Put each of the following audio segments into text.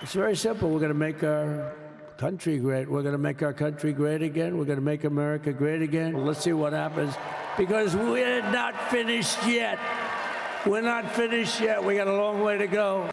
It's very simple. We're going to make our country great. We're going to make our country great again. We're going to make America great again. Let's see what happens, because we're not finished yet. We're not finished yet. We got a long way to go.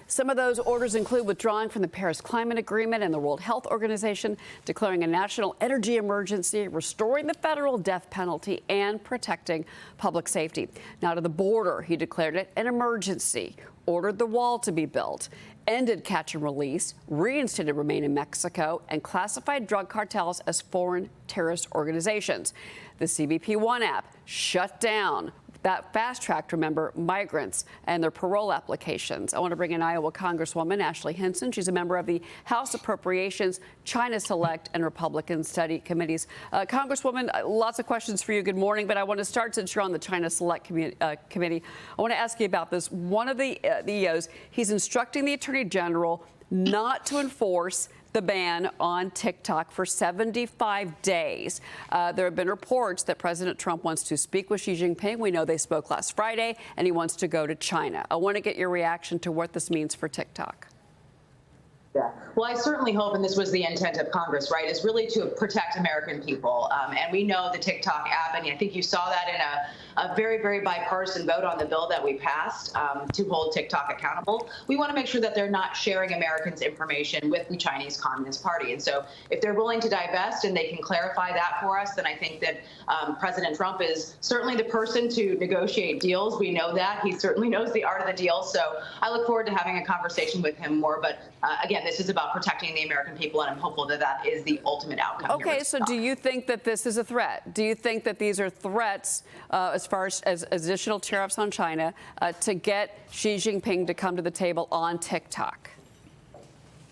Some of those orders include withdrawing from the Paris Climate Agreement and the World Health Organization, declaring a national energy emergency, restoring the federal death penalty, and protecting public safety. Now to the border, he declared it an emergency, ordered the wall to be built, ended catch and release, reinstated remain in Mexico, and classified drug cartels as foreign terrorist organizations. The CBP One app shut down. That fast-tracked, remember, migrants and their parole applications. I want to bring in Iowa Congresswoman Ashley Hinson. She's a member of the House Appropriations, China Select, and Republican Study Committees. Congresswoman, lots of questions for you. Good morning. But I want to start, since you're on the China Select Committee. I want to ask you about this. One of the EOs, he's instructing the Attorney General not to enforce the ban on TikTok for 75 days. There have been reports that President Trump wants to speak with Xi Jinping. We know they spoke last Friday, and he wants to go to China. I want to get your reaction to what this means for TikTok. Yeah. Well, I certainly hope, and this was the intent of Congress, right, is really to protect American people. And we know the TikTok app, and I think you saw that in a very, very bipartisan vote on the bill that we passed to hold TikTok accountable. We want to make sure that they're not sharing Americans' information with the Chinese Communist Party. And so if they're willing to divest and they can clarify that for us, then I think that President Trump is certainly the person to negotiate deals. We know that. He certainly knows the art of the deal. So I look forward to having a conversation with him more. But again, this is about protecting the American people, and I'm hopeful that that is the ultimate outcome. Okay, so do you think that this is a threat? Do you think that these are threats as far as additional tariffs on China to get Xi Jinping to come to the table on TikTok?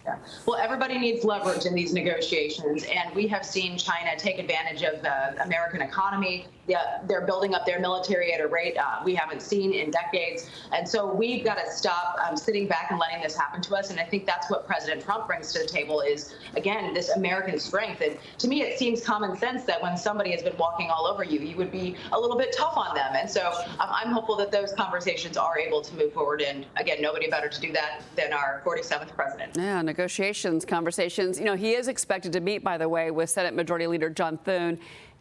Yeah. Well, everybody needs leverage in these negotiations, and we have seen China take advantage of the American economy. They're building up their military at a rate we haven't seen in decades. And so we've got to stop sitting back and letting this happen to us. And I think that's what President Trump brings to the table is, again, this American strength. And to me, it seems common sense that when somebody has been walking all over you, you would be a little bit tough on them. And so I'm hopeful that those conversations are able to move forward. And again, nobody better to do that than our 47th president. Yeah, negotiations, conversations. You know, he is expected to meet, by the way, with Senate Majority Leader John Thune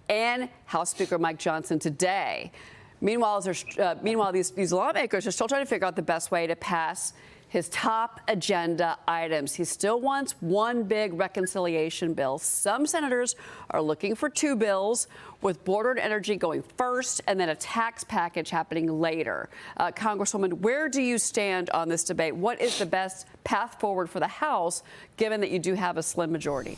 and House Speaker Mike Johnson today. Meanwhile, these lawmakers are still trying to figure out the best way to pass his top agenda items. He still wants one big reconciliation bill. Some senators are looking for two bills, with border and energy going first and then a tax package happening later. Congresswoman, where do you stand on this debate? What is the best path forward for the House, given that you do have a slim majority?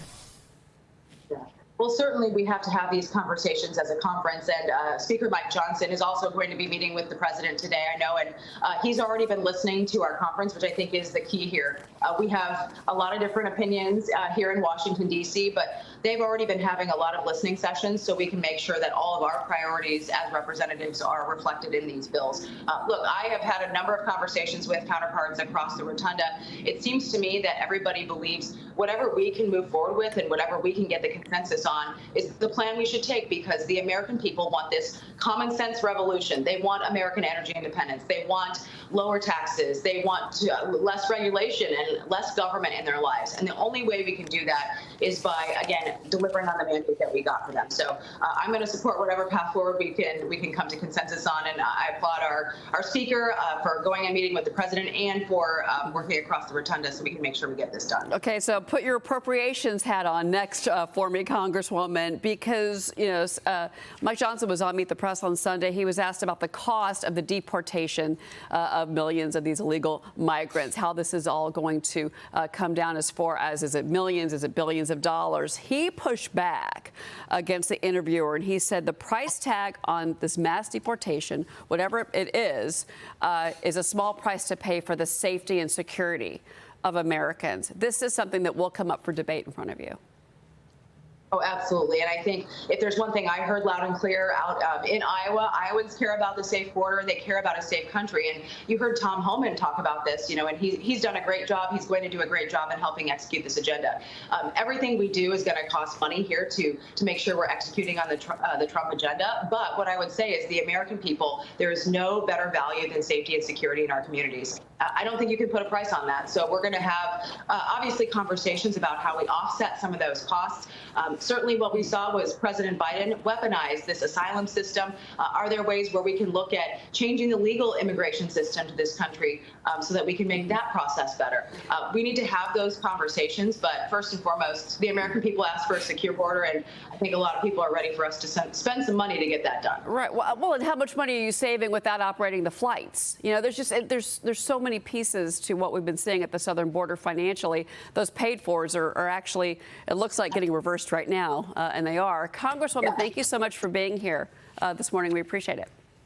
Yeah. Well, certainly we have to have these conversations as a conference, and Speaker Mike Johnson is also going to be meeting with the president today, I know, and he's already been listening to our conference, which I think is the key here. We have a lot of different opinions here in Washington, D.C., but they've already been having a lot of listening sessions so we can make sure that all of our priorities as representatives are reflected in these bills. Look, I have had a number of conversations with counterparts across the rotunda. It seems to me that everybody believes whatever we can move forward with and whatever we can get the consensus on is the plan we should take, because the American people want this common sense revolution. They want American energy independence. They want lower taxes. They want less regulation and less government in their lives. And the only way we can do that is by, again, delivering on the mandate that we got for them. So I'm going to support whatever path forward we can come to consensus on. And I applaud our speaker for going and meeting with the president and for working across the rotunda so we can make sure we get this done. Okay, so put your appropriations hat on next for me, Congresswoman, because, you know, Mike Johnson was on Meet the Press on Sunday. He was asked about the cost of the deportation of millions of these illegal migrants, how this is all going to come down as far as, is it millions, is it billions of dollars? He pushed back against the interviewer, and he said the price tag on this mass deportation, whatever it is a small price to pay for the safety and security of Americans. This is something that will come up for debate in front of you. Oh, absolutely. And I think if there's one thing I heard loud and clear out in Iowa, Iowans care about the safe border. They care about a safe country. And you heard Tom Homan talk about this, and he's done a great job. He's going to do a great job in helping execute this agenda. Everything we do is going to cost money here to make sure we're executing on the Trump agenda. But what I would say is the American people, there is no better value than safety and security in our communities. I don't think you can put a price on that. So we're going to have, obviously, conversations about how we offset some of those costs. Certainly what we saw was President Biden weaponize this asylum system. Are there ways where we can look at changing the legal immigration system to this country so that we can make that process better? We need to have those conversations, but first and foremost, the American people asked for a secure border, and I think a lot of people are ready for us to spend some money to get that done. Right. Well, and how much money are you saving without operating the flights? There's so many pieces to what we've been seeing at the southern border financially. Those paid fors are actually, it looks like, getting reversed right now, and they are. Congresswoman, thank you so much for being here this morning. We appreciate it.